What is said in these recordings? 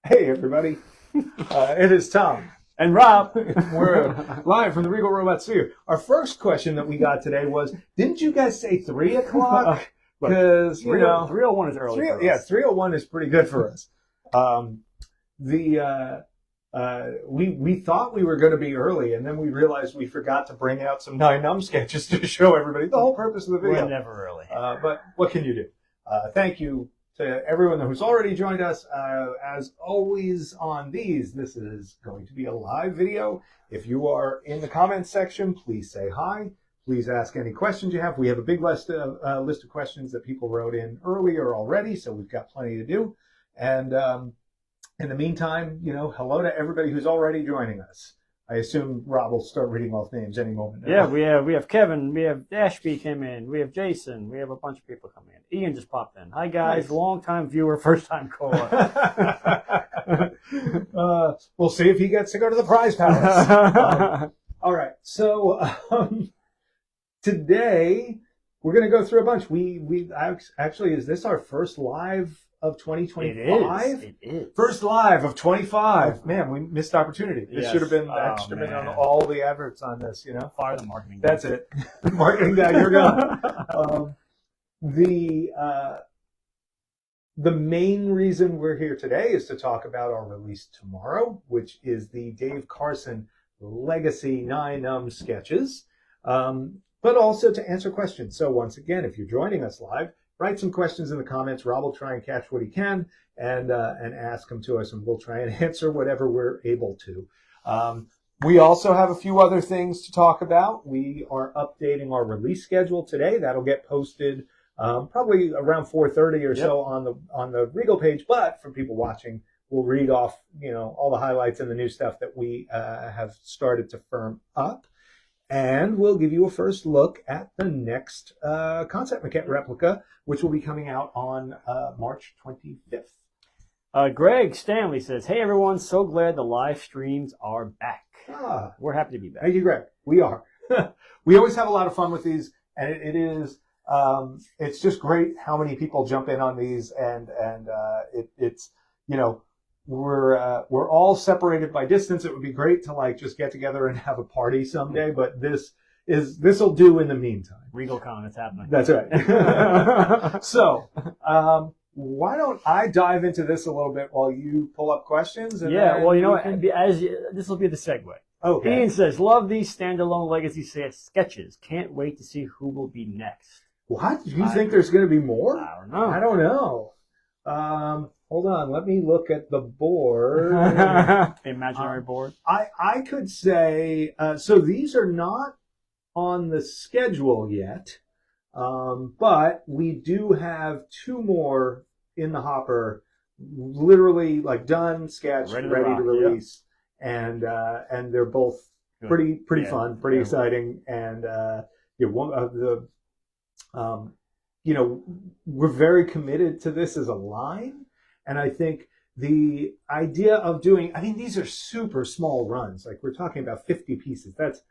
Hey, everybody. It is Tom. And Rob. We're live from the Regal Robot Studio. Our first question that we got today was, didn't you guys say 3 o'clock? Because, 301 is early for us. Yeah, 3:01 is pretty good for us. We thought we were going to be early, and then we realized we forgot to bring out some 9 sketches to show everybody the whole purpose of the video. We're never early. But what can you do? Thank you to everyone who's already joined us. As always on these, this is going to be a live video. If you are in the comments section, please say hi. Please ask any questions you have. We have a big list of questions that people wrote in earlier already, so we've got plenty to do. And in the meantime, hello to everybody who's already joining us. I assume Rob will start reading off names any moment now. Yeah, we have Kevin, we have Ashby came in, we have Jason, we have a bunch of people coming in. Ian just popped in. Hi guys, long-time viewer, first-time caller. We'll see if he gets to go to the prize palace. All right, so today we're going to go through a bunch. We actually, is this our first live of 2025? It is. First live of 25. Man, we missed opportunity. This should have been been on all the adverts on this, Fire the marketing guy. That's it. Marketing guy, you're gone. The main reason we're here today is to talk about our release tomorrow, which is the Dave Carson Legacy 9 sketches, but also to answer questions. So once again, if you're joining us live, write some questions in the comments. Rob will try and catch what he can and ask them to us, and we'll try and answer whatever we're able to. We also have a few other things to talk about. We are updating our release schedule today. That'll get posted probably around 4:30 or so on the Regal page. But for people watching, we'll read off all the highlights and the new stuff that we have started to firm up. And we'll give you a first look at the next concept maquette replica, which will be coming out on March 25th. Greg Stanley says, hey everyone, so glad the live streams are back. We're happy to be back. Thank you, Greg. We are. We always have a lot of fun with these, and it is it's just great how many people jump in on these, and it's we're all separated by distance. It would be great to just get together and have a party someday, but this'll do in the meantime. RegalCon, it's happening. That's right. So, why don't I dive into this a little bit while you pull up questions? And this will be the segue. Okay. Ian says, love these standalone legacy sketches. Can't wait to see who will be next. What? Do you think there's going to be more? I don't know. Hold on, let me look at the board. The imaginary board. I could say, so these are not on the schedule yet, but we do have 2 more in the hopper, literally done, sketched, ready to release, and they're both pretty fun, pretty exciting, and one of the we're very committed to this as a line. And I think the idea of these are super small runs. We're talking about 50 pieces. That's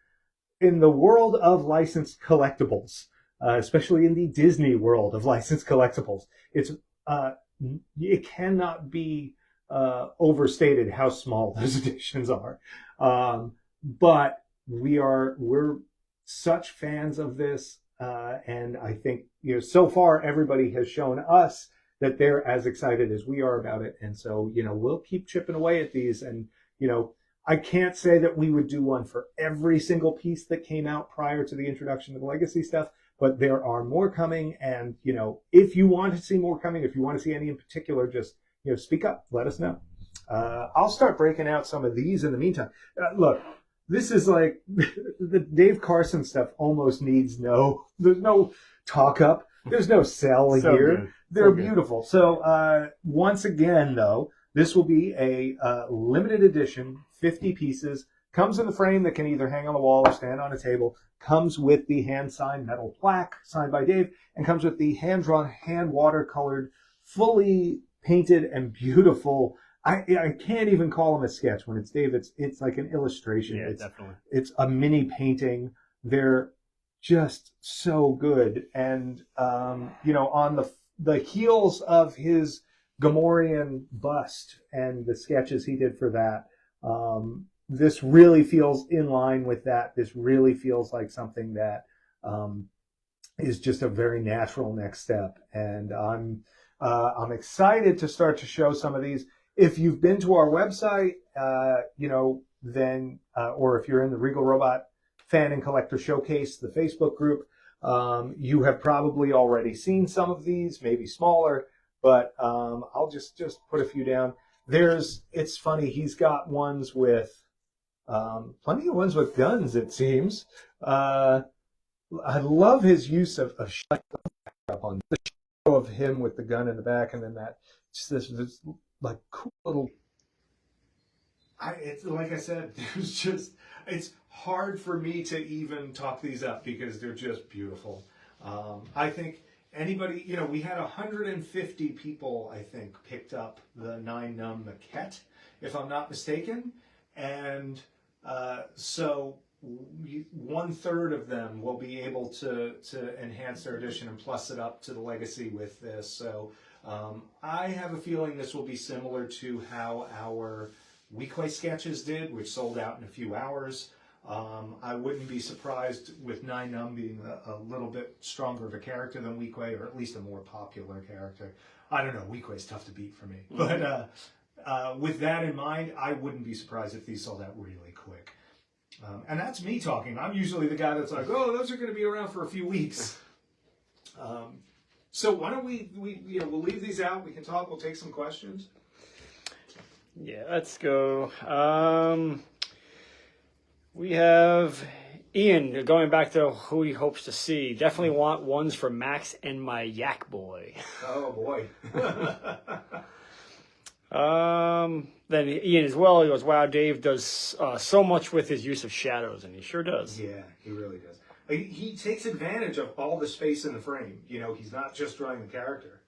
in the world of licensed collectibles, especially in the Disney world of licensed collectibles. It cannot be overstated how small those editions are. But we're such fans of this. And I think, so far everybody has shown us that they're as excited as we are about it. And so, we'll keep chipping away at these. And, I can't say that we would do one for every single piece that came out prior to the introduction of the legacy stuff, but there are more coming. And, if you want to see more coming, if you want to see any in particular, just, speak up, let us know. I'll start breaking out some of these in the meantime. Look, this is the Dave Carson stuff almost needs there's no talk up. There's no sell here. Good. They're beautiful. So once again, though, this will be a limited edition, 50 pieces. Comes in the frame that can either hang on the wall or stand on a table. Comes with the hand-signed metal plaque signed by Dave, and comes with the hand-drawn, hand-watercolored, fully painted and beautiful. I can't even call them a sketch when it's Dave. It's like an illustration. Yeah, definitely. It's a mini painting. They're just so good. And on the heels of his Gamorrean bust and the sketches he did for that. This really feels in line with that. This really feels like something that is just a very natural next step, and I'm excited to start to show some of these. If you've been to our website, then or if you're in the Regal Robot Fan and Collector Showcase, the Facebook group, you have probably already seen some of these, maybe smaller, but I'll just put a few down. It's funny, he's got ones with plenty of ones with guns, it seems. I love his use of up on the show of him with the gun in the back, and then that just this like cool little. It's like I said, it's hard for me to even talk these up because they're just beautiful. I think anybody, we had 150 people, I think, picked up the 9-num Maquette, if I'm not mistaken, and so 1/3 of them will be able to enhance their edition and plus it up to the legacy with this. So I have a feeling this will be similar to how our Weequay sketches did, which sold out in a few hours. I wouldn't be surprised with 9-num being a little bit stronger of a character than Weequay, or at least a more popular character. I don't know, Weequay's tough to beat for me. But with that in mind, I wouldn't be surprised if these sold out really quick. And that's me talking. I'm usually the guy that's like, oh, those are going to be around for a few weeks. So why don't we'll leave these out. We can talk. We'll take some questions. Yeah, let's go. We have Ian going back to who he hopes to see. Definitely want ones for Max and my Yak Boy. Oh boy. Then Ian as well, he goes, wow, Dave does so much with his use of shadows, and he sure does. Yeah, he really does. He takes advantage of all the space in the frame. He's not just drawing the character.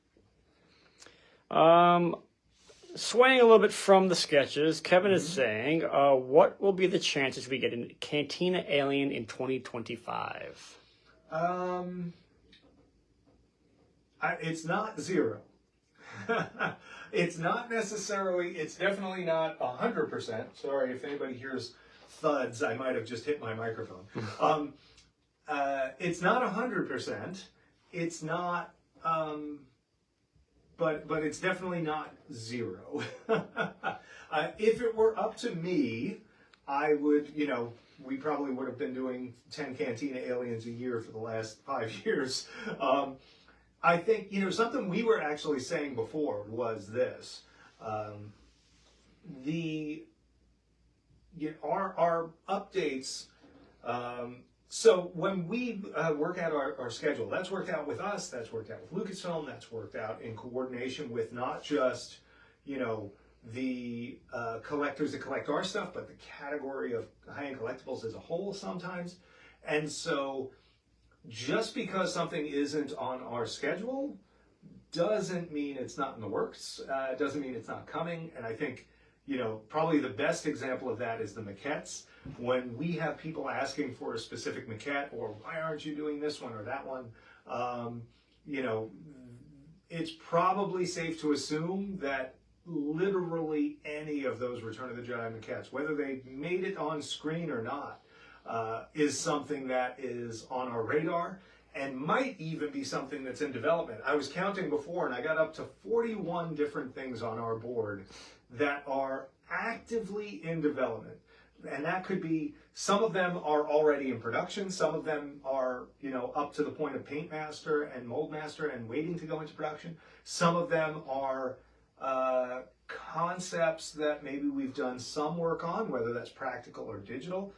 Swaying a little bit from the sketches, Kevin is saying, what will be the chances we get a Cantina Alien in 2025? It's not zero. It's not necessarily, it's definitely not 100%. Sorry if anybody hears thuds, I might have just hit my microphone. It's not 100%. It's not, but it's definitely not zero. If it were up to me, I would, we probably would have been doing 10 Cantina Aliens a year for the last 5 years. I think, something we were actually saying before was this. Our updates, so when we work out our schedule, that's worked out with us, that's worked out with Lucasfilm, that's worked out in coordination with not just, the collectors that collect our stuff, but the category of high-end collectibles as a whole sometimes. And so just because something isn't on our schedule doesn't mean it's not in the works, doesn't mean it's not coming. And I think, probably the best example of that is the maquettes. When we have people asking for a specific maquette, or why aren't you doing this one or that one, it's probably safe to assume that literally any of those Return of the Jedi maquettes, whether they made it on screen or not, is something that is on our radar and might even be something that's in development. I was counting before, and I got up to 41 different things on our board that are actively in development. And that could be, some of them are already in production, some of them are, up to the point of Paint Master and Mold Master and waiting to go into production. Some of them are concepts that maybe we've done some work on, whether that's practical or digital.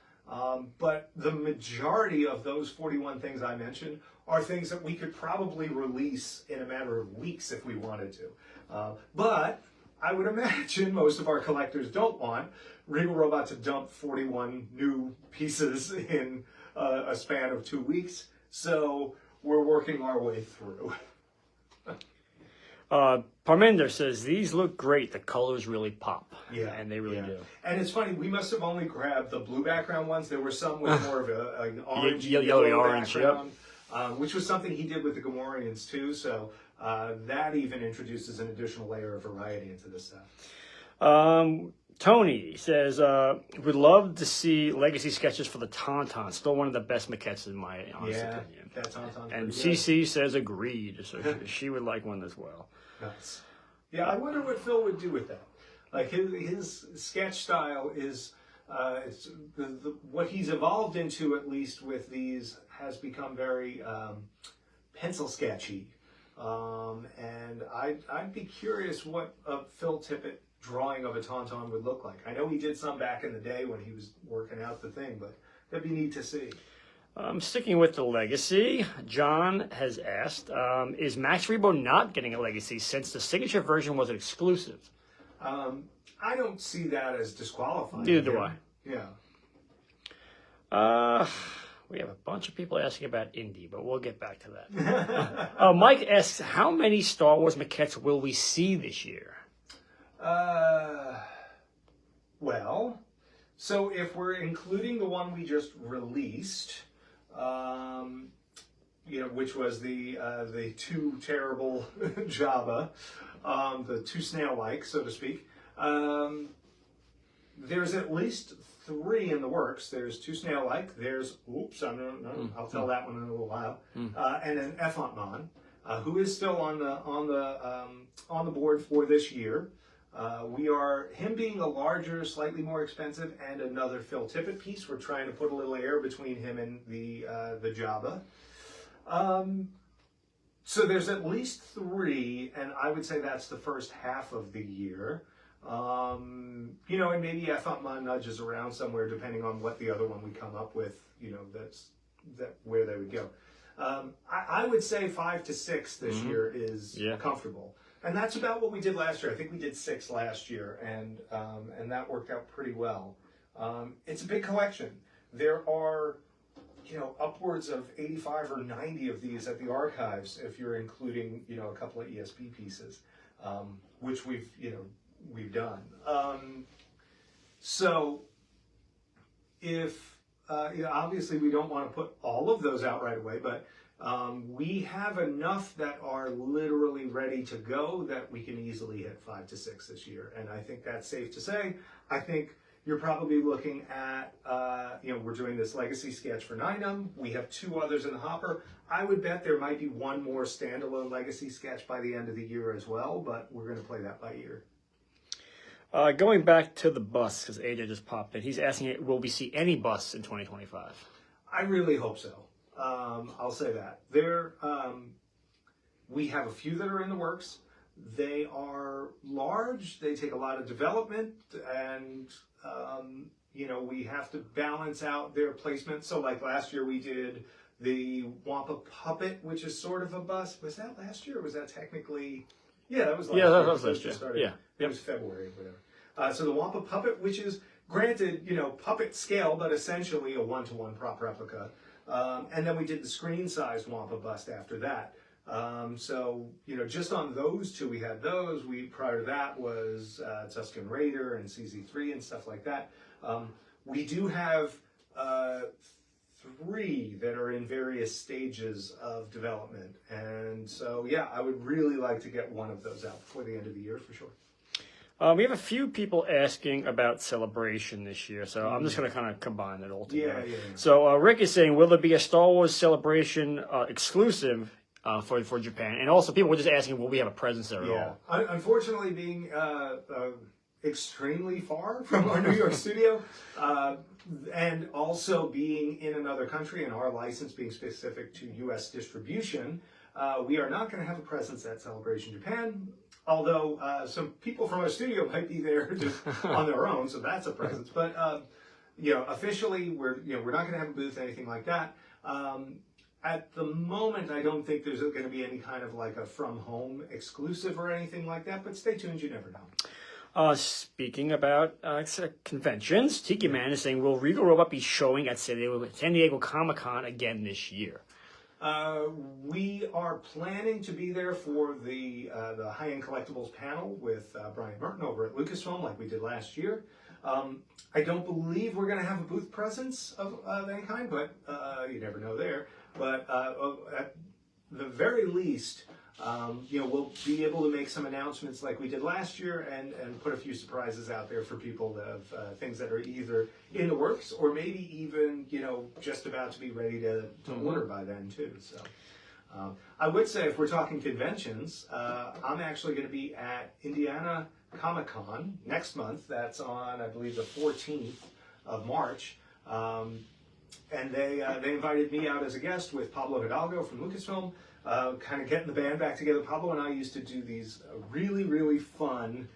But the majority of those 41 things I mentioned are things that we could probably release in a matter of weeks if we wanted to. But I would imagine most of our collectors don't want Regal Robot to dump 41 new pieces in a span of 2 weeks. So we're working our way through. Parminder says, these look great. The colors really pop. Yeah. And they really do. And it's funny, we must have only grabbed the blue background ones. There were some with more of an orange, yellowy orange, background, which was something he did with the Gamorreans too. So that even introduces an additional layer of variety into this set. Tony says, would love to see legacy sketches for the Tauntaun. Still one of the best maquettes in my honest opinion. That Tauntaun's And pretty good. CC says agreed, so she would like one as well. Nice. Yeah, I wonder what Phil would do with that. Like his sketch style is, it's what he's evolved into, at least with these, has become very pencil sketchy. And I'd be curious what a Phil Tippett drawing of a Tauntaun would look like. I know he did some back in the day when he was working out the thing, but that'd be neat to see. Sticking with the legacy, John has asked, is Max Rebo not getting a legacy since the signature version was an exclusive? I don't see that as disqualifying. Neither do I. Yeah. We have a bunch of people asking about Indy, but we'll get back to that. Mike asks, how many Star Wars maquettes will we see this year? Well, so if we're including the one we just released, which was the two terrible Jabba, the two snail-like, so to speak, there's at least 3 in the works. There's 2 snail-like. There's, I'll tell that one in a little while, and an Effantman, who is still on the board for this year. Him being a larger, slightly more expensive, and another Phil Tippett piece. We're trying to put a little air between him and the Jabba. So there's at least 3, and I would say that's the first half of the year. And maybe Effantman nudges around somewhere depending on what the other one we come up with. That's where they would go. I would say 5 to 6 this year is comfortable. And that's about what we did last year. I think we did 6 last year, and that worked out pretty well. It's a big collection. There are, upwards of 85 or 90 of these at the archives, if you're including, a couple of ESP pieces, which we've done. So if, obviously we don't want to put all of those out right away, but we have enough that are literally ready to go that we can easily hit 5 to 6 this year. And I think that's safe to say. I think you're probably looking at, we're doing this legacy sketch for Ninum. We have 2 others in the hopper. I would bet there might be 1 more standalone legacy sketch by the end of the year as well, but we're going to play that by ear. Going back to the bus, because AJ just popped in, he's asking, will we see any busts in 2025? I really hope so. I'll say that. We have a few that are in the works. They are large. They take a lot of development, and we have to balance out their placement. So, like last year, we did the Wampa Puppet, which is sort of a bust. Was that last year? Or was that technically? Yeah, that was last year. Yeah, that was last year. Yeah, it was February, whatever. So the Wampa Puppet, which is granted, puppet scale, but essentially a 1-to-1 prop replica. And then we did the screen-sized Wampa bust after that. So, just on those 2, we had those. Prior to that was Tusken Raider and CZ3 and stuff like that. We do have 3 that are in various stages of development. And so, yeah, I would really like to get one of those out before the end of the year for sure. We have a few people asking about Celebration this year, so I'm just going to kind of combine it all together. Yeah. So Rick is saying, will there be a Star Wars Celebration exclusive for Japan? And also, people were just asking, will we have a presence there at all? Unfortunately, being extremely far from our New York studio, and also being in another country, and our license being specific to U.S. distribution, we are not going to have a presence at Celebration Japan. Although some people from our studio might be there just on their own, so that's a presence. But officially, we're not going to have a booth, anything like that. At the moment, I don't think there's going to be any kind of like a from home exclusive or anything like that. But stay tuned, you never know. Speaking about conventions, Tiki Man is saying, will Regal Robot be showing at San Diego Comic-Con again this year? We are planning to be there for the high-end collectibles panel with Brian Merton over at Lucasfilm, like we did last year. I don't believe we're going to have a booth presence of any kind, but you never know there. But at the very least, we'll be able to make some announcements like we did last year and put a few surprises out there for people that have things that are either in the works or maybe even, just about to be ready to order by then too. So I would say if we're talking conventions, I'm actually going to be at Indiana Comic-Con next month. That's on, I believe, the 14th of March. And they invited me out as a guest with Pablo Hidalgo from Lucasfilm, kind of getting the band back together. Pablo and I used to do these really, really fun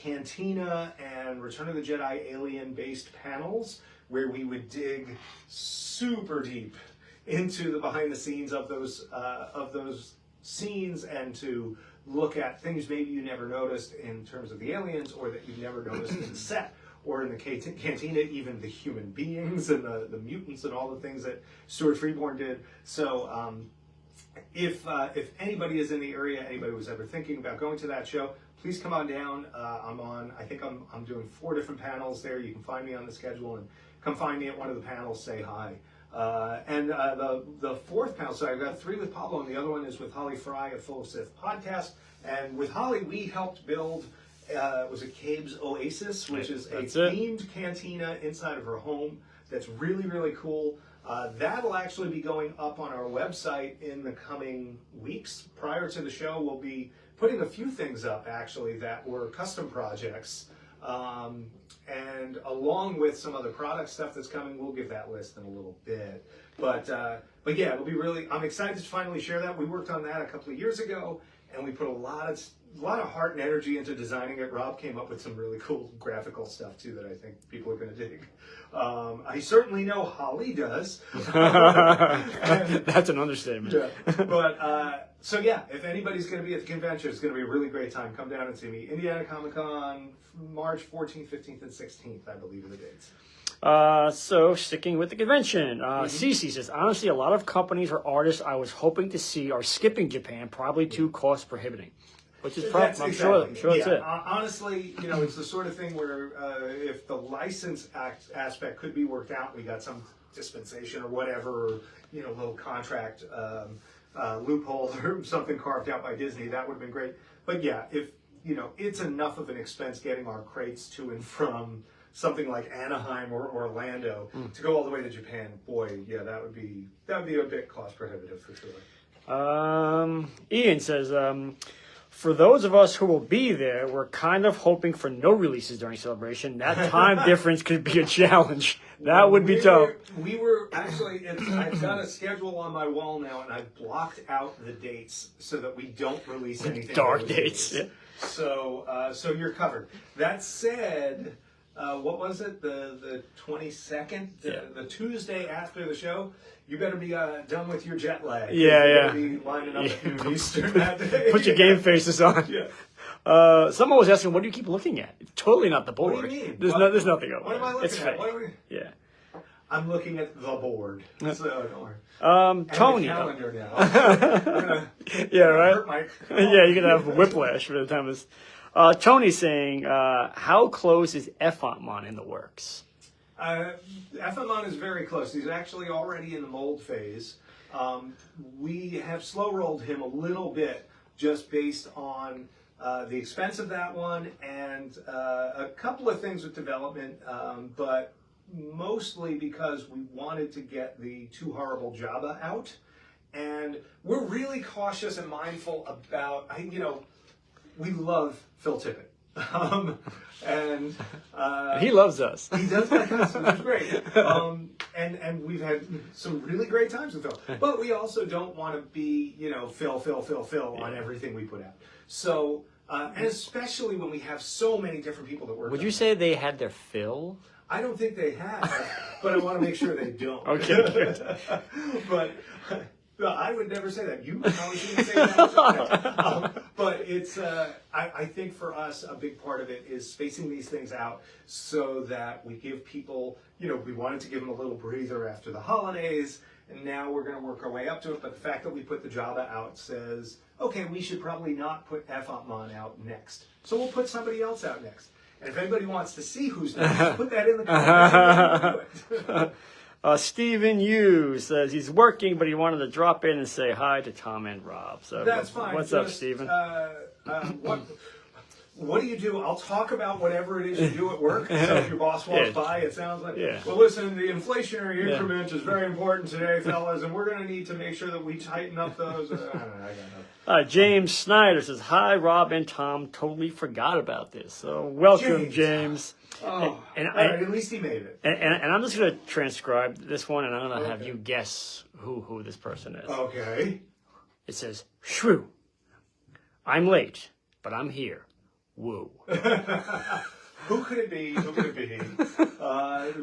Cantina and Return of the Jedi alien-based panels where we would dig super deep into the behind the scenes of those scenes and to look at things maybe you never noticed in terms of the aliens or that you never noticed in the set or in the cantina, even the human beings and the mutants and all the things that Stuart Freeborn did. So if anybody is in the area, anybody was ever thinking about going to that show, please come on down. I think I'm doing 4 different panels there. You can find me on the schedule and come find me at one of the panels, say hi. And the 4th panel, so I've got 3 with Pablo, and the other one is with Holly Fry of Full of Sith podcast. And with Holly, we helped build, was it Cabe's Oasis, which is a themed cantina inside of her home that's really, really cool. That'll actually be going up on our website in the coming weeks. Prior to the show, we'll be putting a few things up, actually, that were custom projects. And along with some other product stuff that's coming, we'll give that list in a little bit. But yeah, it'll be really, I'm excited to finally share that. We worked on that a couple of years ago, and we put a lot of heart and energy into designing it. Rob came up with some really cool graphical stuff too that I think people are going to dig. I certainly know Holly does. That's an understatement. Yeah. But so yeah, if anybody's going to be at the convention, it's going to be a really great time. Come down and see me. Indiana Comic-Con, March 14th, 15th, and 16th, I believe are the dates. So sticking with the convention, Cece says, honestly, a lot of companies or artists I was hoping to see are skipping Japan, probably too cost prohibiting. Which is probably, I'm sure that's it. Honestly, it's the sort of thing where if the license aspect could be worked out, we got some dispensation or whatever, little contract loophole or something carved out by Disney, that would have been great. But yeah, if it's enough of an expense getting our crates to and from something like Anaheim or Orlando to go all the way to Japan, boy, yeah, that would be a bit cost prohibitive for sure. Ian says, for those of us who will be there, we're kind of hoping for no releases during Celebration. That time difference could be a challenge. That would be tough. We were actually, I've got a schedule on my wall now, and I've blocked out the dates so that we don't release anything. Dark dates. Yeah. So you're covered. That said, what was it? The 22nd, the Tuesday after the show. You better be done with your jet lag. Yeah. You better be lining up at noon Eastern that day. Put your game faces on. Yeah. Someone was asking, what do you keep looking at? It's totally not the board. What do you mean? There's nothing over What am I looking it's at? fake. What are we... Yeah. I'm looking at the board. So don't worry. Tony. And the calendar now. Yeah, right? Hurt my... Yeah, you're going to have whiplash for the time this. Tony's saying, how close is Effamon in the works? Effamon is very close. He's actually already in the mold phase. We have slow rolled him a little bit just based on the expense of that one and a couple of things with development, but mostly because we wanted to get the Too Horrible Jabba out. And we're really cautious and mindful about, we love Phil Tippett. And he loves us. He does like us, which is great. And we've had some really great times with Phil. But we also don't want to be, Phil on everything we put out. So, and especially when we have so many different people that work. Would you say they had their fill? I don't think they have, but I want to make sure they don't. Okay, good. But I would never say that. You probably shouldn't say that. But it's, I think for us, a big part of it is spacing these things out so that we give people, we wanted to give them a little breather after the holidays, and now we're going to work our way up to it. But the fact that we put the Java out says, okay, we should probably not put Effamon out next. So we'll put somebody else out next. And if anybody wants to see who's next, put that in the comments. Stephen Hughes says he's working, but he wanted to drop in and say hi to Tom and Rob. So That's fine. What's up, Stephen? What do you do? I'll talk about whatever it is you do at work. So if your boss walks by, it sounds like, well, listen, the inflationary increment is very important today, fellas, and we're going to need to make sure that we tighten up those. I got nothing. James Snyder says, hi, Rob and Tom. Totally forgot about this. So welcome, James. Oh, at least he made it. And I'm just going to transcribe this one, and I'm going to have you guess who this person is. Okay. It says, shrew. I'm late, but I'm here. Woo. Who could it be?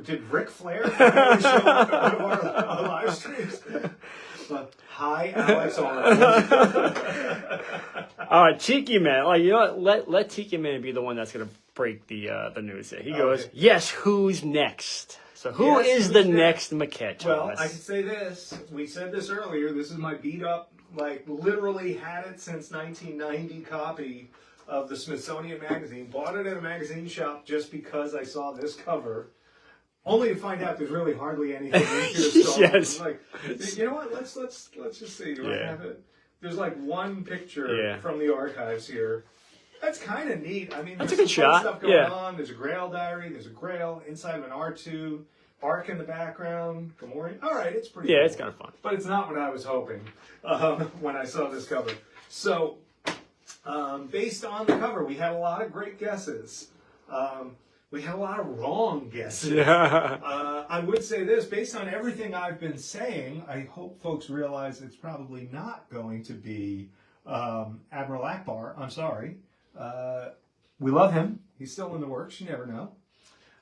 Did Ric Flair finally show up at one of our live streams? Hi, Alex. All right, Tiki Man. Oh, you know what? Let Tiki Man be the one that's going to break the news here. He goes, yes, who's next? So who is the next Maquette? Well, I can say this. We said this earlier. This is my beat up, literally had it since 1990 copy of the Smithsonian magazine. Bought it at a magazine shop just because I saw this cover. Only to find out there's really hardly anything in here. So yes. You know what? Let's just see. Do I have it? There's one picture from the archives here. That's kind of neat. I mean, that's there's a good shot. Stuff going on. There's a Grail diary. There's a Grail inside of an R2. Arc in the background. Gamorrean. All right, it's pretty. Yeah, cool. It's kind of fun. But it's not what I was hoping when I saw this cover. So. Based on the cover, we had a lot of great guesses. We had a lot of wrong guesses. Yeah. I would say this, based on everything I've been saying, I hope folks realize it's probably not going to be Admiral Akbar. I'm sorry. We love him. He's still in the works. You never know.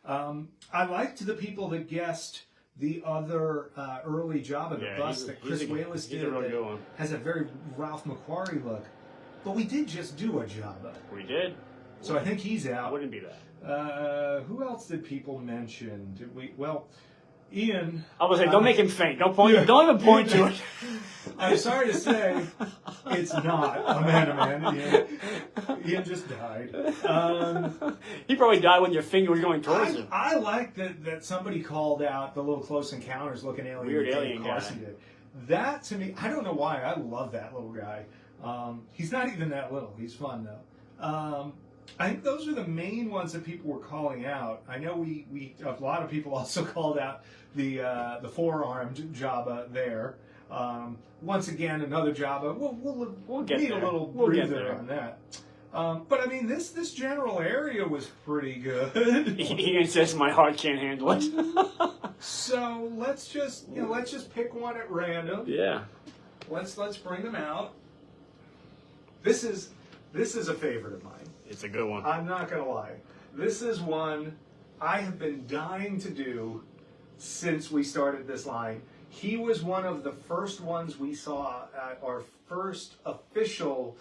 I liked the people that guessed the other early Jabba, the bust that Chris Wallace did. That has a very Ralph McQuarrie look. But we did just do a Jabba. We did. So I think he's out. Wouldn't be that. Who else did people mention? Did we? Well, Ian. I was like, don't make him faint. Don't point. Don't even point to it. I'm sorry to say, it's not a man. Ian just died. He probably died when your finger was going towards him. I like that somebody called out the little Close Encounters looking alien. Weird alien guy. Did. That to me, I don't know why. I love that little guy. He's not even that little. He's fun though. I think those are the main ones that people were calling out. I know we a lot of people also called out the four-armed Jabba there. Once again, another Jabba. We'll get need there. A little breather on that. But I mean, this general area was pretty good. Ian says my heart can't handle it. So let's just pick one at random. Yeah. Let's bring them out. This is a favorite of mine. It's a good one. I'm not gonna lie. This is one I have been dying to do since we started this line. He was one of the first ones we saw at our first official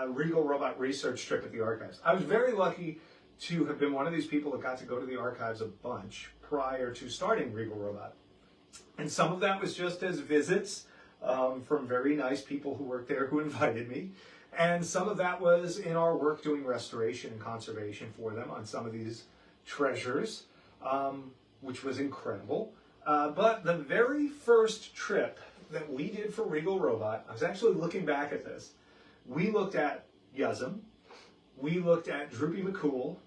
Regal Robot research trip at the archives. I was very lucky to have been one of these people that got to go to the archives a bunch prior to starting Regal Robot. And some of that was just as visits from very nice people who worked there who invited me. And some of that was in our work doing restoration and conservation for them on some of these treasures, which was incredible. But the very first trip that we did for Regal Robot, I was actually looking back at this. We looked at Yuzzem, we looked at Droopy McCool,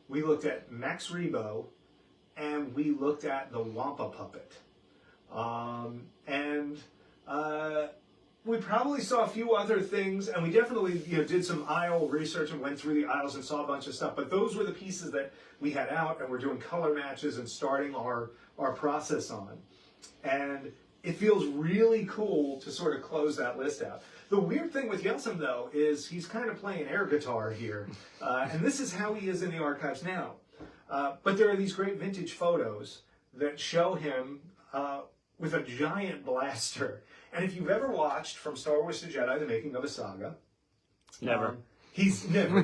we looked at Max Rebo, and we looked at the Wampa Puppet. We probably saw a few other things, and we definitely did some aisle research and went through the aisles and saw a bunch of stuff. But those were the pieces that we had out, and we're doing color matches and starting our process on. And it feels really cool to sort of close that list out. The weird thing with Yuzzem, though, is he's kind of playing air guitar here. And this is how he is in the archives now. But there are these great vintage photos that show him with a giant blaster. And if you've ever watched From Star Wars to Jedi, The Making of a Saga... Never. He's never.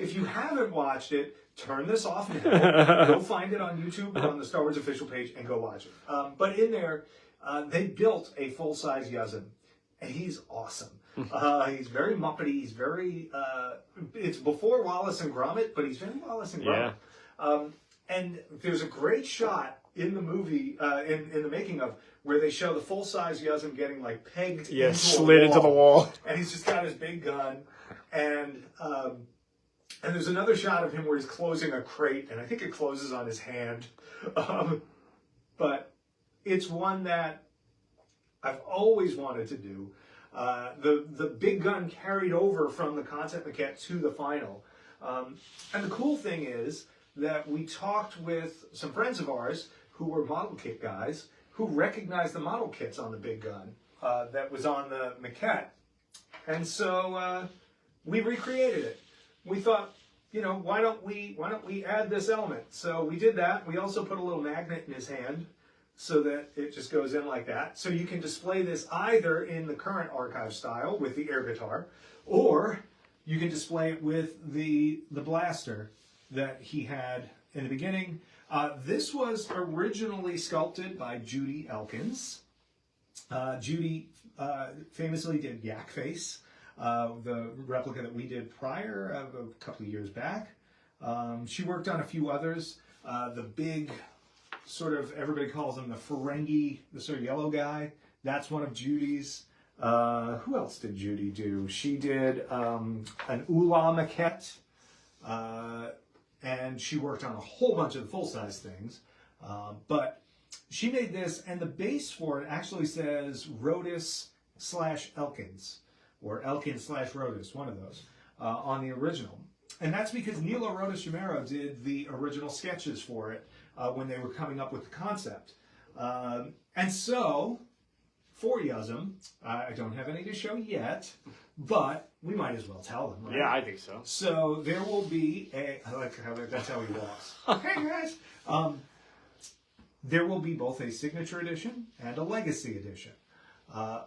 if you haven't watched it, turn this off now. Go find it on YouTube or on the Star Wars official page and go watch it. But in there, they built a full-size Yuzzem. And he's awesome. He's very Muppety. He's very... it's before Wallace and Gromit, but he's very Wallace and Gromit. Yeah. And there's a great shot in the movie, in the making of, where they show the full-size Yuzzem getting like pegged slid into the wall. And he's just got his big gun. And there's another shot of him where he's closing a crate, and I think it closes on his hand. But it's one that I've always wanted to do. The big gun carried over from the concept maquette to the final. And the cool thing is that we talked with some friends of ours who were model kit guys who recognized the model kits on the big gun that was on the maquette. And so we recreated it. We thought, you know, why don't we add this element? So we did that. We also put a little magnet in his hand so that it just goes in like that. So you can display this either in the current archive style with the air guitar, or you can display it with the blaster that he had in the beginning. This was originally sculpted by Judy Elkins. Judy famously did Yak Face, the replica that we did prior, a couple of years back. She worked on a few others. The big, sort of, everybody calls him the Ferengi, the sort of yellow guy. That's one of Judy's. Who else did Judy do? She did an Ula maquette. And she worked on a whole bunch of the full-size things. But she made this, and the base for it actually says Rotus/Elkins, or Elkins/Rotus, one of those, on the original. And that's because Nilo Rotus Romero did the original sketches for it when they were coming up with the concept. And so, for Yuzzem, I don't have any to show yet, but we might as well tell them, right? Yeah, I think so. So there will be I like how that's how he walks. Hey guys! There will be both a signature edition and a legacy edition.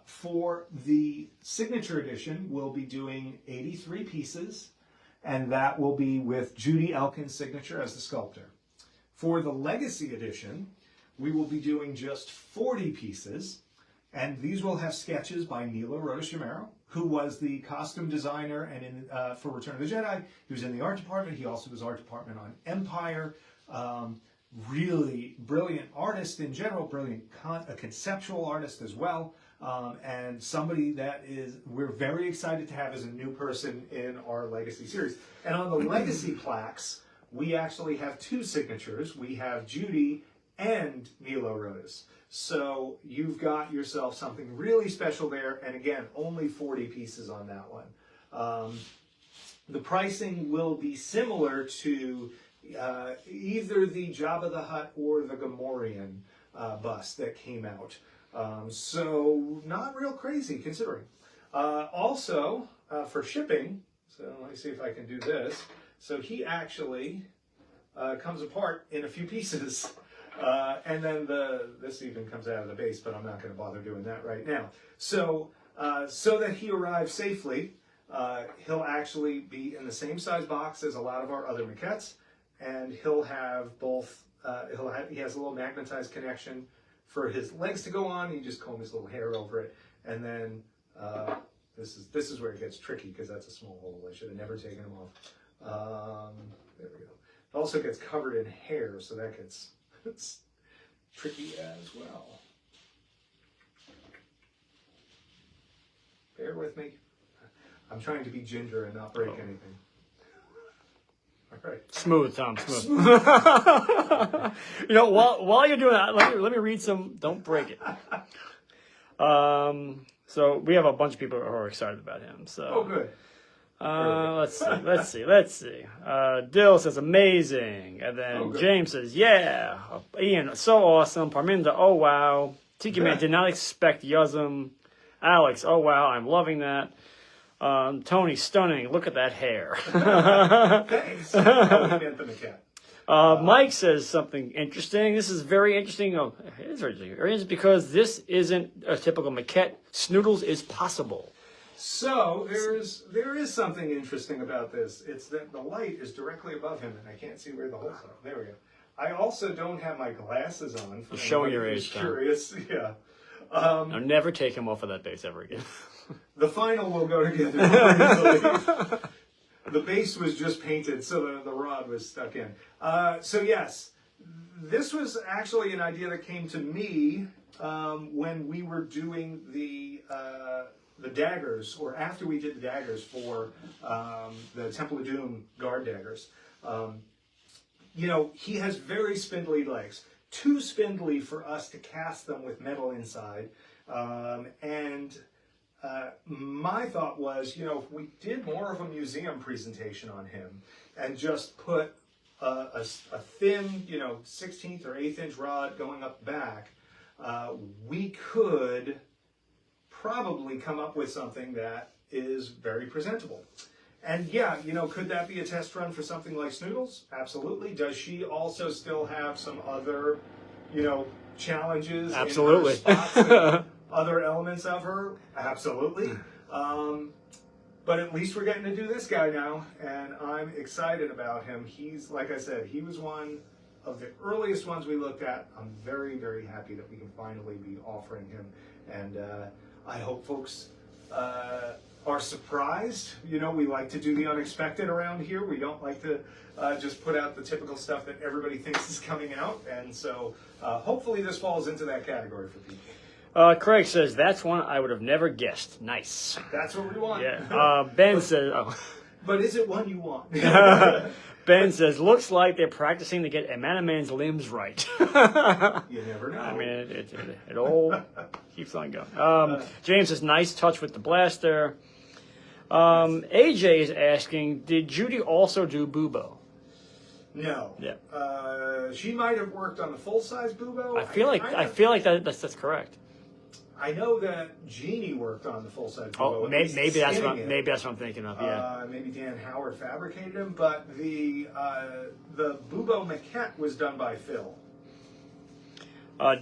For the signature edition, we'll be doing 83 pieces, and that will be with Judy Elkins' signature as the sculptor. For the legacy edition, we will be doing just 40 pieces, and these will have sketches by Nilo Rotus Romero, who was the costume designer and for Return of the Jedi. He was in the art department. He also was art department on Empire. Really brilliant artist in general, brilliant a conceptual artist as well, and somebody that we're very excited to have as a new person in our Legacy series. And on the Legacy plaques, we actually have two signatures. We have Judy and Nilo Rotus. So you've got yourself something really special there, and again, only 40 pieces on that one. The pricing will be similar to either the Jabba the Hutt or the Gamorrean bust that came out. So not real crazy considering. Also, for shipping, so let me see if I can do this. So he actually comes apart in a few pieces. And then this even comes out of the base, but I'm not going to bother doing that right now. So, so that he arrives safely, he'll actually be in the same size box as a lot of our other maquettes, and he'll have both. He has a little magnetized connection for his legs to go on. You just comb his little hair over it, and then this is where it gets tricky because that's a small hole. I should have never taken him off. There we go. It also gets covered in hair, so that gets it's tricky as well. Bear with me. I'm trying to be ginger and not break anything. All right. Smooth, Tom. Smooth. You know, while you're doing that, let me read some. Don't break it. So we have a bunch of people who are excited about him. So. Oh, good. Let's see. Dill says amazing, and then James says yeah. Ian, so awesome. Parminda, oh wow. Tiki Man did not expect Yuzzem. Alex, oh wow, I'm loving that. Tony, stunning. Look at that hair. Thanks. Mike says something interesting. This is very interesting. Oh, it is very interesting because this isn't a typical maquette. Snoodles is possible. So there is something interesting about this. It's that the light is directly above him, and I can't see where the holes are. There we go. I also don't have my glasses on. For showing your age, Tom. Curious, yeah. I'll never take him off of that base ever again. The final will go together more easily. The base was just painted, so the rod was stuck in. So yes, this was actually an idea that came to me when we were doing the daggers, or after we did the daggers for the Temple of Doom guard daggers. You know, he has very spindly legs. Too spindly for us to cast them with metal inside. My thought was, you know, if we did more of a museum presentation on him and just put a thin, you know, 16th or 8th inch rod going up the back, we could probably come up with something that is very presentable. And yeah, you know, could that be a test run for something like Snoodles? Absolutely. Does she also still have some other, you know, challenges? Absolutely. In her spots, other elements of her? Absolutely. But at least we're getting to do this guy now, and I'm excited about him. He's, like I said, he was one of the earliest ones we looked at. I'm very, very happy that we can finally be offering him, and I hope folks are surprised. You know, we like to do the unexpected around here. We don't like to just put out the typical stuff that everybody thinks is coming out, and so hopefully this falls into that category for people. Craig says, that's one I would have never guessed. Nice. That's what we want. Yeah. Ben says... Oh. But is it one you want? Ben says, looks like they're practicing to get a man-a-man's limbs right. You never know. I mean, it all keeps on going. James says, nice touch with the blaster. AJ is asking, did Judy also do Bubo? No. Yeah. She might have worked on the full-size Bubo. I feel like that's correct. I know that Jeannie worked on the full-size Bubo. Oh, maybe that's what I'm thinking of. Yeah. Maybe Dan Howard fabricated him, but the Bubo Maquette was done by Phil.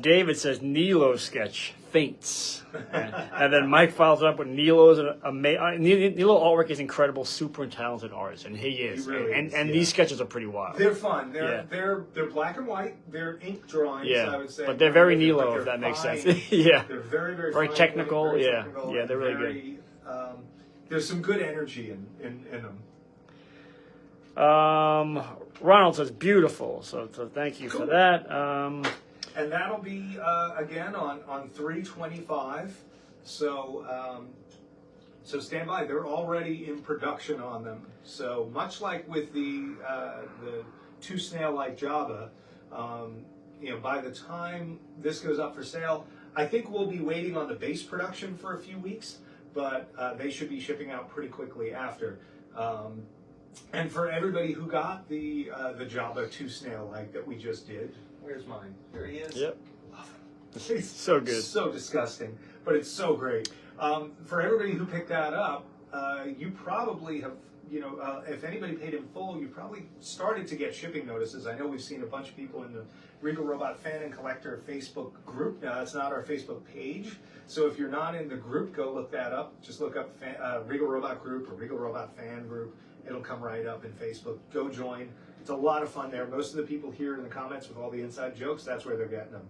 David says Nilo sketch faints, and then Mike follows up with Nilo's Nilo artwork is incredible, super talented artist, and he is. He really is, and these sketches are pretty wild. They're fun. They're black and white. They're ink drawings. Yeah, I would say, but they're very Nilo, if that makes sense. Yeah, they're very very fine, technical. very Yeah, technical, yeah, they're really good. There's some good energy in them. Ronald says beautiful, so thank you for that. And that'll be, again, on 3/25. So stand by. They're already in production on them. So much like with the two snail-like Java, you know, by the time this goes up for sale, I think we'll be waiting on the base production for a few weeks, but they should be shipping out pretty quickly after. And for everybody who got the Java 2 snail-like that we just did, where's mine? Here he is. Yep. Love him. He's so good. So disgusting, but it's so great. For everybody who picked that up, you probably have, you know, if anybody paid in full, you probably started to get shipping notices. I know we've seen a bunch of people in the Regal Robot Fan and Collector Facebook group. Now, that's not our Facebook page, so if you're not in the group, go look that up. Just look up Regal Robot Group or Regal Robot Fan Group. It'll come right up in Facebook. Go join. It's a lot of fun there. Most of the people here in the comments with all the inside jokes, that's where they're getting them.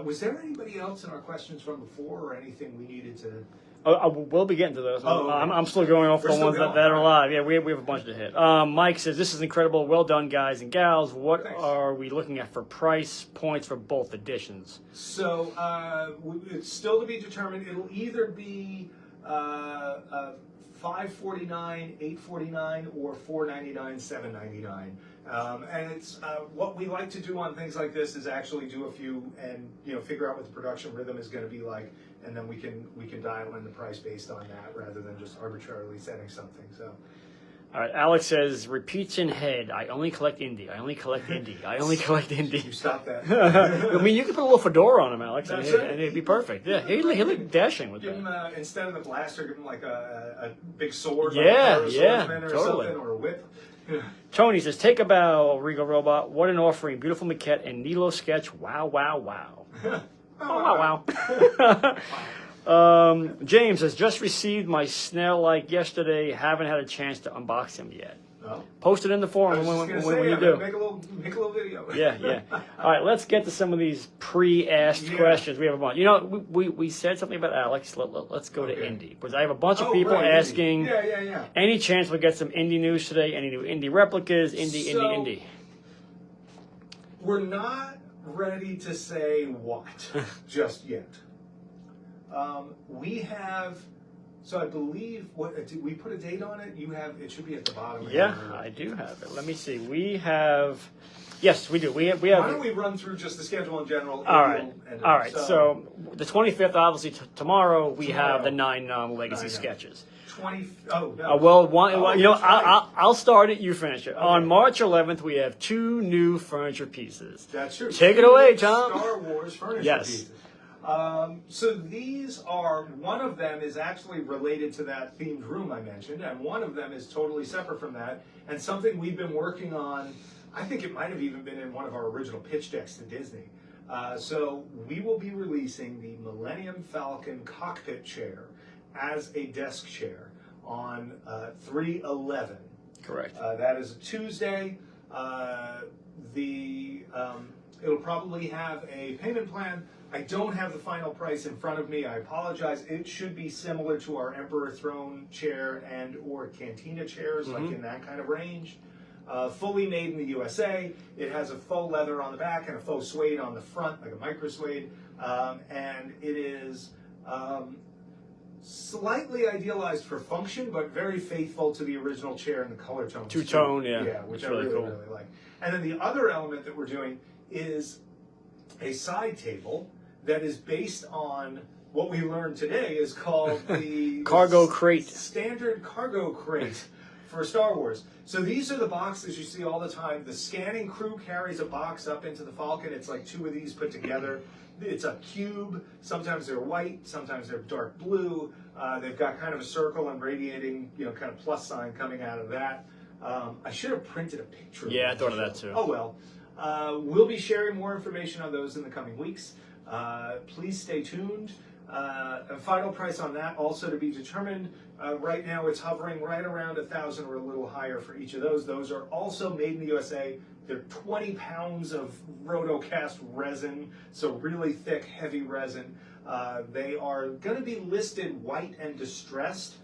Was there anybody else in our questions from before or anything we needed to... We'll be getting to those. Oh, okay. I'm still going off We're the ones that are live. Yeah, we have a bunch to hit. Mike says, this is incredible. Well done, guys and gals. What are we looking at for price points for both editions? So it's still to be determined. It'll either be $549, $849, or $499, $799. And it's what we like to do on things like this is actually do a few and figure out what the production rhythm is going to be like, and then we can dial in the price based on that rather than just arbitrarily setting something. So. All right, Alex says, repeats in head. I only collect indie. I only collect indie. I only collect indie. You stop that. I mean, you could put a little fedora on him, Alex, and That's it. it'd be perfect. Yeah, he'd look dashing with Give him, that. instead of the blaster, give him like a big sword. Yeah, like a yeah, swordsman or totally. something, or a whip. Tony says, take a bow, Regal Robot. What an offering. Beautiful maquette and Nilo sketch. Wow, wow, wow. Oh, wow, wow. James has just received my snail-like yesterday. Haven't had a chance to unbox him yet. Oh. Post it in the forum when you do. Make a little video. Yeah. All right, let's get to some of these pre-asked questions. We have a bunch. You know, we said something about Alex. Let's go to indie, because I have a bunch of people asking. Yeah. Any chance we'll get some indie news today? Any new indie replicas? Indie. We're not ready to say what just yet. We have. So I believe, did we put a date on it? You have, it should be at the bottom. Yeah, I do have it. Let me see. We have, yes, we do. We have. Why don't we run through just the schedule in general? All right. So the 25th, obviously, tomorrow we have the 9 legacy sketches. 20. I'll start it. You finish it. Okay. On March 11th, we have 2 new furniture pieces. That's true. Take it away, Tom. Star Wars furniture pieces. So these are, one of them is actually related to that themed room I mentioned, and one of them is totally separate from that, and something we've been working on. I think it might have even been in one of our original pitch decks to Disney. So we will be releasing the Millennium Falcon cockpit chair as a desk chair on 3/11. Correct. That is a Tuesday. It'll probably have a payment plan. I don't have the final price in front of me. I apologize. It should be similar to our Emperor Throne chair and or Cantina chairs, like in that kind of range. Fully made in the USA. It has a faux leather on the back and a faux suede on the front, like a micro suede. And it is slightly idealized for function, but very faithful to the original chair and the color tones. Two-tone, yeah. Yeah, which I really really like. And then the other element that we're doing is a side table that is based on what we learned today is called the cargo crate. Standard cargo crate for Star Wars. So these are the boxes you see all the time. The scanning crew carries a box up into the Falcon. It's like 2 of these put together. It's a cube. Sometimes they're white, sometimes they're dark blue. They've got kind of a circle and radiating, kind of plus sign coming out of that. I should have printed a picture. Yeah, I thought of that too. Oh well. We'll be sharing more information on those in the coming weeks. Please stay tuned. A final price on that also to be determined. Right now it's hovering right around 1,000 or a little higher for each of those. Those are also made in the USA. They're 20 pounds of rotocast resin, so really thick, heavy resin. They are going to be listed white and distressed.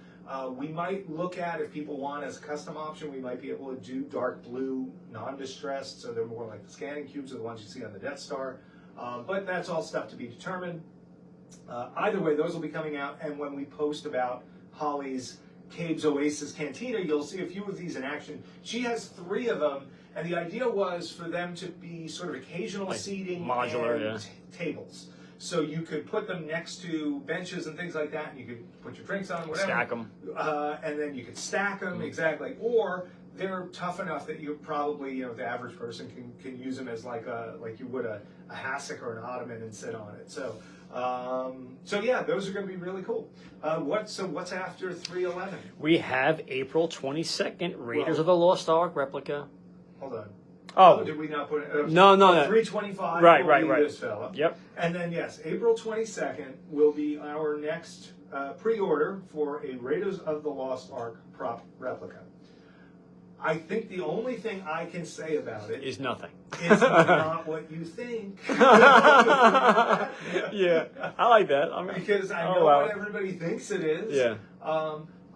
We might look at, if people want as a custom option, we might be able to do dark blue, non-distressed, so they're more like the scanning cubes or the ones you see on the Death Star. But that's all stuff to be determined. Either way, those will be coming out, and when we post about Holly's Caves Oasis Cantina, you'll see a few of these in action. She has 3 of them, and the idea was for them to be sort of occasional like seating modular, and tables. So you could put them next to benches and things like that, and you could put your drinks on, whatever. Stack them. And then you could stack them, exactly. Or they're tough enough that you probably, the average person can use them as like you would a hassock or an ottoman and sit on it. So yeah, those are going to be really cool. What's after 3/11? We have April 22nd, Raiders of the Lost Ark replica. Hold on. Oh, did we not put it? No. 3/25. Right. This fella. Yep. And then yes, April 22nd will be our next pre-order for a Raiders of the Lost Ark prop replica. I think the only thing I can say about it is nothing. It's not what you think. Yeah, I like that. Because I know what everybody thinks it is. Yeah.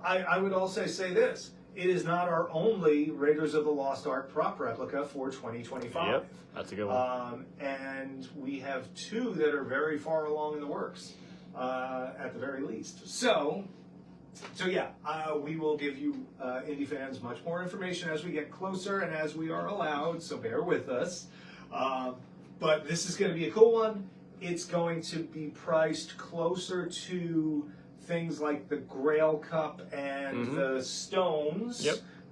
I would also say this. It is not our only Raiders of the Lost Ark prop replica for 2025. Yep, that's a good one. And we have 2 that are very far along in the works, at the very least. So yeah, we will give you indie fans much more information as we get closer and as we are allowed, so bear with us. But this is going to be a cool one. It's going to be priced closer to things like the Grail Cup and the Stones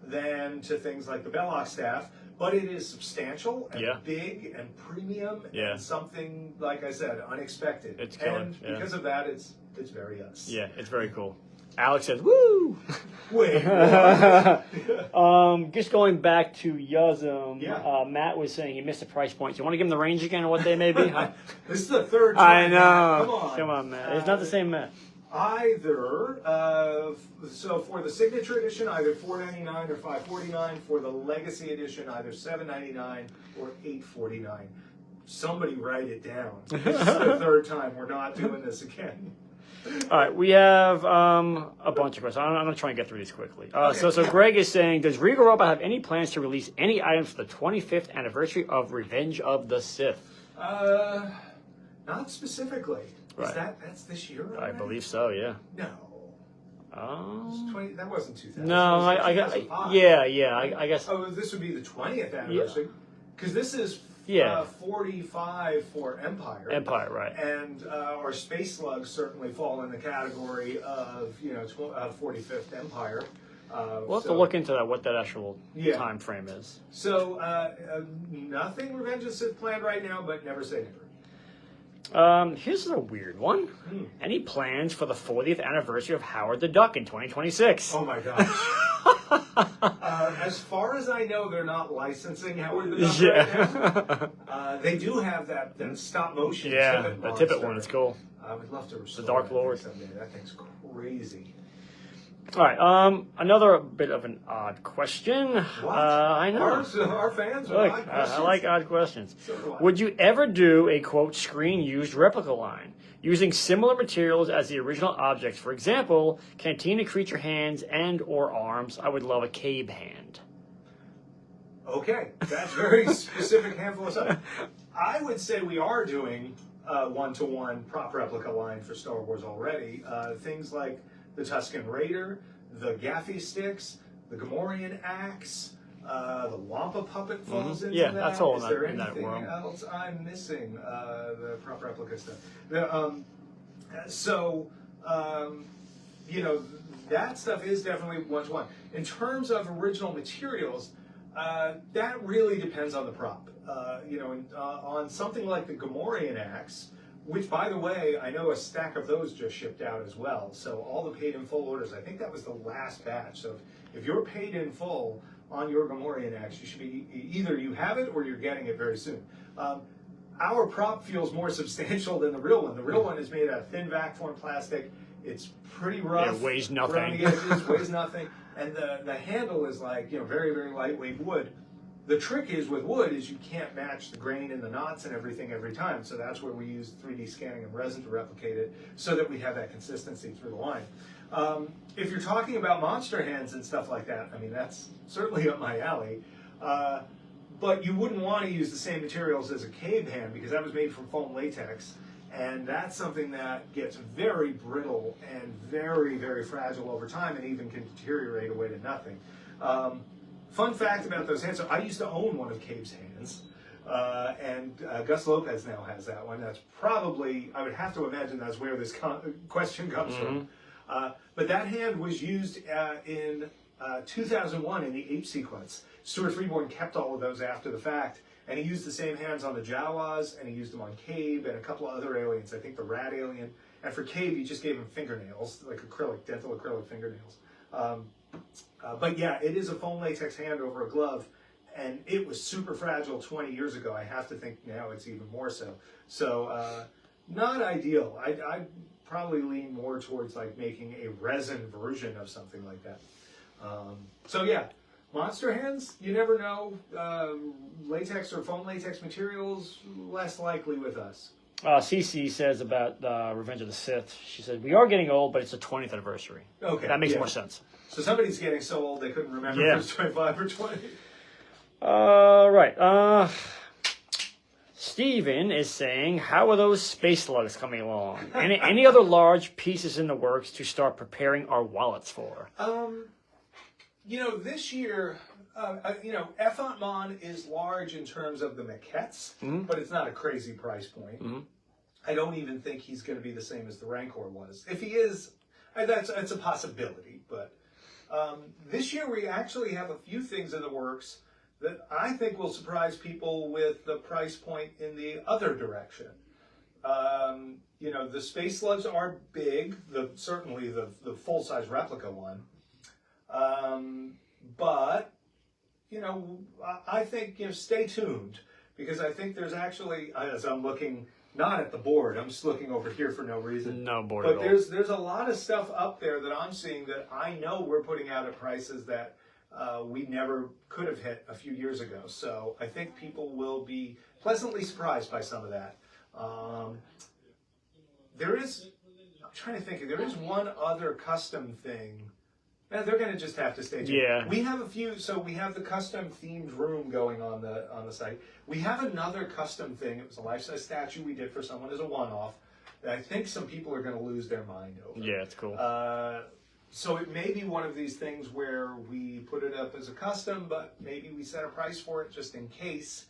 than to things like the Belloc staff. But it is substantial and big and premium and something, like I said, unexpected. It's killer. And because of that, it's very us. Yeah, it's very cool. Alex says, "Woo!" Wait. Just going back to Yuzzem, Matt was saying he missed the price point. Do you want to give him the range again, or what they may be? This is the 3rd time. I know. Matt. Come on, Matt. It's not the same Matt. Either, so for the signature edition, either $4.99 or $5.49. For the legacy edition, either $7.99 or $8.49. Somebody write it down. This is the third time we're not doing this again. All right, we have a bunch of questions. I'm going to try and get through these quickly. So Greg is saying, does Regal Robot have any plans to release any items for the 25th anniversary of Revenge of the Sith? Not specifically. Right. That's this year? I believe so, yeah. No. That wasn't 2000. No, I guess. I guess. Oh, this would be the 20th anniversary. Because this is 45 for Empire. Empire, right. And our space slugs certainly fall in the category of, 45th Empire. We'll have to look into that, what that actual time frame is. So, nothing Revenge of the Sith planned right now, but never say never. Here's a weird one. Any plans for the 40th anniversary of Howard the Duck in 2026? Oh my gosh. As far as I know, they're not licensing Howard the Duck right now. They do have that stop motion. Yeah, the Tippet one is cool. I would love to restore the Dark Lord someday. That thing's crazy. All right, another bit of an odd question. What? I know. Our fans are Look, odd questions. I like odd questions. So do I. Would you ever do a, quote, screen-used replica line, using similar materials as the original objects? For example, Cantina creature hands and or arms. I would love a Cabe hand. Okay, that's very specific handful of stuff. I would say we are doing a one-to-one prop replica line for Star Wars already. Things like the Tusken Raider, the Gaffy sticks, the Gamorrean axe, the Wampa puppet falls into that. Yeah, that's all Is there in that anything world. else I'm missing? The prop replica stuff. That stuff is definitely one-to-one. In terms of original materials, that really depends on the prop. On something like the Gamorrean axe, which, by the way, I know a stack of those just shipped out as well. So all the paid in full orders, I think that was the last batch. So if you're paid in full on your Gamorrean axe, you should be, either you have it or you're getting it very soon. Our prop feels more substantial than the real one. The real one is made out of thin vac form plastic. It's pretty rough. It weighs nothing. Around the edges, weighs nothing. And the handle is like, very, very lightweight wood. The trick is with wood is you can't match the grain and the knots and everything every time. So that's where we use 3D scanning and resin to replicate it so that we have that consistency through the line. If you're talking about monster hands and stuff like that, I mean, that's certainly up my alley. But you wouldn't want to use the same materials as a Cabe hand because that was made from foam latex. And that's something that gets very brittle and very, very fragile over time and even can deteriorate away to nothing. Fun fact about those hands, so I used to own one of Cabe's hands, and Gus Lopez now has that one. That's probably, I would have to imagine that's where this question comes from. But that hand was used in 2001 in the Ape sequence. Stuart Freeborn kept all of those after the fact, and he used the same hands on the Jawas, and he used them on Cabe and a couple of other aliens, I think the Rat alien. And for Cabe, he just gave him fingernails, like dental acrylic fingernails. But yeah, it is a foam latex hand over a glove, and it was super fragile 20 years ago. I have to think now it's even more so. So not ideal. I'd probably lean more towards like making a resin version of something like that. So yeah, monster hands, you never know. Latex or foam latex materials, less likely with us. Cece says about Revenge of the Sith, she said, we are getting old, but it's the 20th anniversary. Okay. That makes more sense. So somebody's getting so old they couldn't remember if it was 25 or 20. Right. Steven is saying, how are those space slugs coming along? Any other large pieces in the works to start preparing our wallets for? This year, Effant Mon is large in terms of the maquettes, but it's not a crazy price point. I don't even think he's going to be the same as the Rancor was. If he is, that's a possibility. But this year we actually have a few things in the works that I think will surprise people with the price point in the other direction. The space slugs are big, certainly the full-size replica one. But I think, stay tuned, because I think there's actually, as I'm looking not at the board. I'm just looking over here for no reason. No board But at all. there's a lot of stuff up there that I'm seeing that I know we're putting out at prices that we never could have hit a few years ago. So I think people will be pleasantly surprised by some of that. There is, I'm trying to think, there is one other custom thing. They're going to just have to stay tuned. Yeah. We have a few, so we have the custom themed room going on the site. We have another custom thing. It was a life-size statue we did for someone as a one-off that I think some people are going to lose their mind over. Yeah, it's cool. So it may be one of these things where we put it up as a custom, but maybe we set a price for it just in case,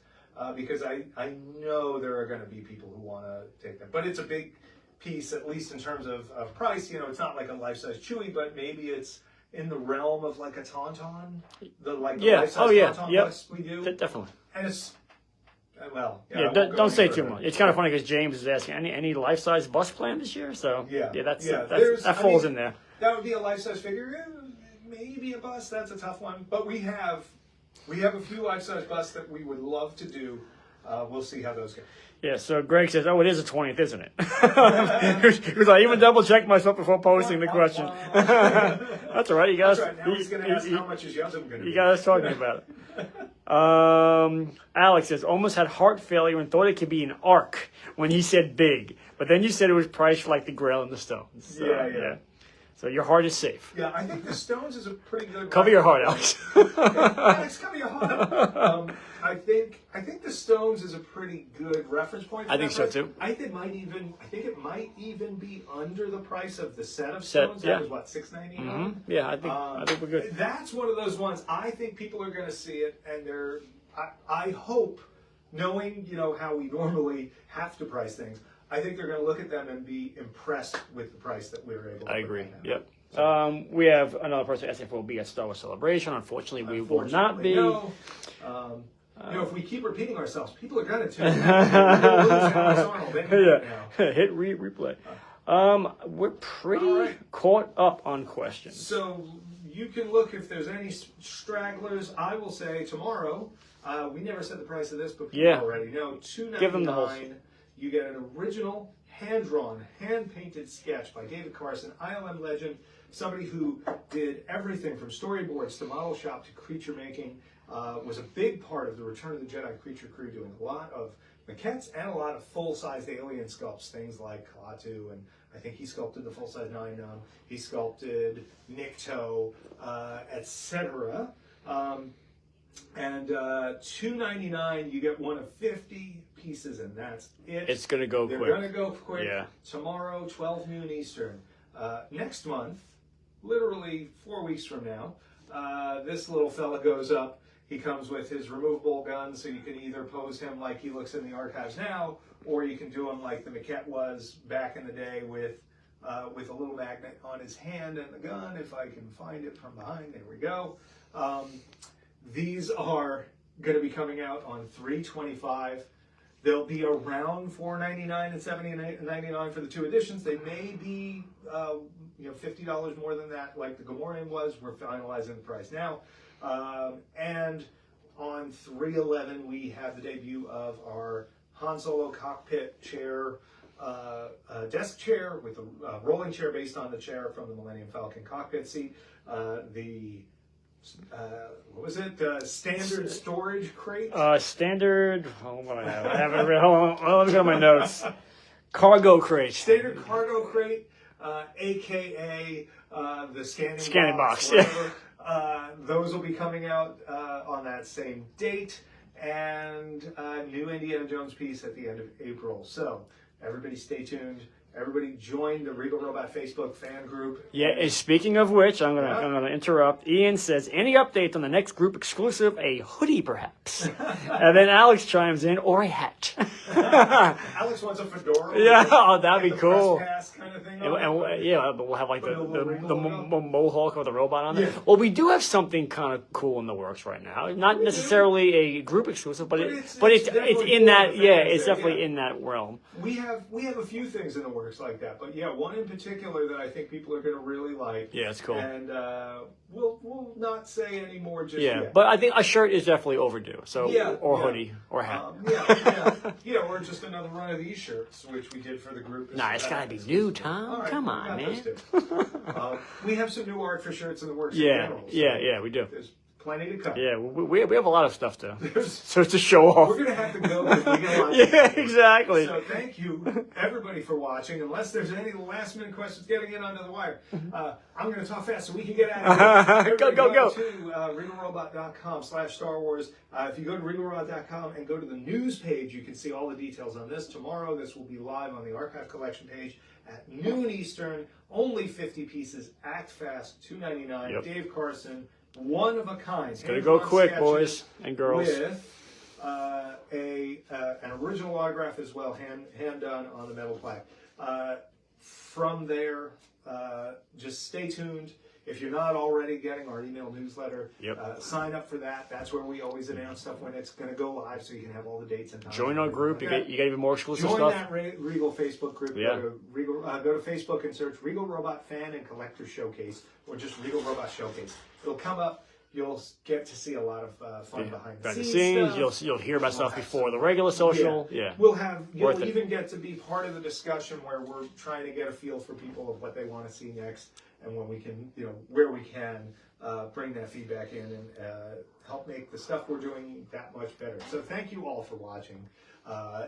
because I know there are going to be people who want to take them. But it's a big piece, at least in terms of price. You know, it's not like a life-size Chewy, but maybe it's in the realm of like a Tauntaun, the life-size Tauntaun bust we do. Definitely. And it's, well, yeah, don't say too much. It's kind of funny because James is asking any life-size bust plan this year, so that falls in there. That would be a life-size figure, maybe a bust. That's a tough one, but we have a few life-size busts that we would love to do. We'll see how those go. Yeah, so Greg says, "Oh, it is the 20th, isn't it?" Because I even double-checked myself before posting the question. That's all right. You guys. That's right. Now he's going to ask how much is Yuzzem going to be. You guys talking about it. Alex says, "Almost had heart failure and thought it could be an arc when he said big, but then you said it was priced for like the Grail and the Stones." So, yeah. So your heart is safe. Yeah, I think the Stones is a pretty good. Cover your heart, Alex. Alex, cover your heart. I think the Stones is a pretty good reference point. I think so too. I think it might even be under the price of the set of Stones. That was what, $6.99? Mm-hmm. Yeah, I think we're good. That's one of those ones. I think people are going to see it, and I hope, knowing how we normally have to price things, I think they're going to look at them and be impressed with the price that we were able to I agree. put Yep. We have another person asking if we'll be at Star Wars Celebration. Unfortunately, we will not be. No. If we keep repeating ourselves, people are going to tune in. We'll lose Alex Arnold anyway now. Hit replay. We're pretty caught up on questions. So you can look if there's any stragglers. I will say tomorrow, we never said the price of this, but people already know. $2.99. Give them the whole. You get an original, hand-drawn, hand-painted sketch by David Carson, ILM legend, somebody who did everything from storyboards to model shop to creature making, was a big part of the Return of the Jedi creature crew, doing a lot of maquettes and a lot of full-sized alien sculpts, things like Klaatu, and I think he sculpted the full-size Nine Num, he sculpted Nikto, etc. And $2.99, you get one of 50 pieces, and that's it. It's going to go quick. They're going to go quick. Yeah. Tomorrow, 12 noon Eastern. Next month, literally 4 weeks from now, this little fella goes up. He comes with his removable gun, so you can either pose him like he looks in the archives now, or you can do him like the maquette was back in the day with a little magnet on his hand and the gun, if I can find it from behind. There we go. These are going to be coming out on 3/25. They'll be around $4.99 and $7.99 for the two editions. They may be $50 more than that, like the Gamorrean was. We're finalizing the price now. And on 3/11, we have the debut of our Han Solo cockpit chair, desk chair with a rolling chair based on the chair from the Millennium Falcon cockpit seat. What was it? Standard storage crate? Standard. Hold on, I have it. Hold on, let me go to my notes. Cargo crate. Standard cargo crate, aka the scanning box. Those will be coming out on that same date, and new Indiana Jones piece at the end of April. So everybody, stay tuned. Everybody join the Regal Robot Facebook fan group. Yeah, and speaking of which, I'm gonna interrupt. Ian says, any update on the next group exclusive, a hoodie perhaps? And then Alex chimes in, or a hat. Alex wants a fedora. Yeah, that'd be cool. Press pass kind of thing. But we'll have like the mohawk with the robot on it. Yeah. Well, we do have something kind of cool in the works right now. Not necessarily a group exclusive, but it's in that. Yeah, it's definitely in that realm. We have a few things in the works. works like that. But yeah, one in particular that I think people are going to really like. Yeah, it's cool. And we'll not say any more just Yeah, yet. but I think a shirt is definitely overdue. So or hoodie or hat. Or just another run of these shirts, which we did for the group. Nah, it's gotta be new, Tom. Right, Come on, man. We have some new art for shirts in the works. Yeah, in general, yeah, we do. There's plenty to come. Yeah, we have a lot of stuff to so to show off. We're gonna have to go. We get a lot Yeah, exactly. So thank you everybody for watching. Unless there's any last minute questions getting in under the wire, I'm gonna talk fast so we can get out of here. Go. To regalrobot.com/Star Wars. If you go to regalrobot.com and go to the news page, you can see all the details on this. Tomorrow, this will be live on the archive collection page at noon Eastern. Only 50 pieces. Act fast. $2.99. Yep. Dave Carson. One of a kind. It's gonna go quick, boys and girls. With an original autograph as well, hand done on the metal plaque. From there, just stay tuned. If you're not already getting our email newsletter, sign up for that. That's where we always announce stuff when it's going to go live, so you can have all the dates and times. Join our group. You get even more exclusive stuff. Join that Regal Facebook group. Yeah. Go to Facebook and search Regal Robot Fan and Collector Showcase, or just Regal Robot Showcase. It'll come up. You'll get to see a lot of fun behind the scenes stuff. You'll hear about stuff before the regular social. Yeah. You'll even get to be part of the discussion where we're trying to get a feel for people of what they want to see next, and when we can, where we can bring that feedback in and help make the stuff we're doing that much better. So thank you all for watching.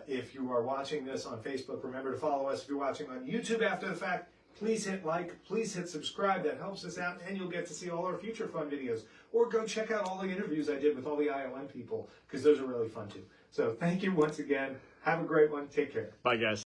If you are watching this on Facebook, remember to follow us. If you're watching on YouTube after the fact, please hit like, please hit subscribe. That helps us out, and you'll get to see all our future fun videos. Or go check out all the interviews I did with all the ILM people, because those are really fun too. So thank you once again. Have a great one. Take care. Bye, guys.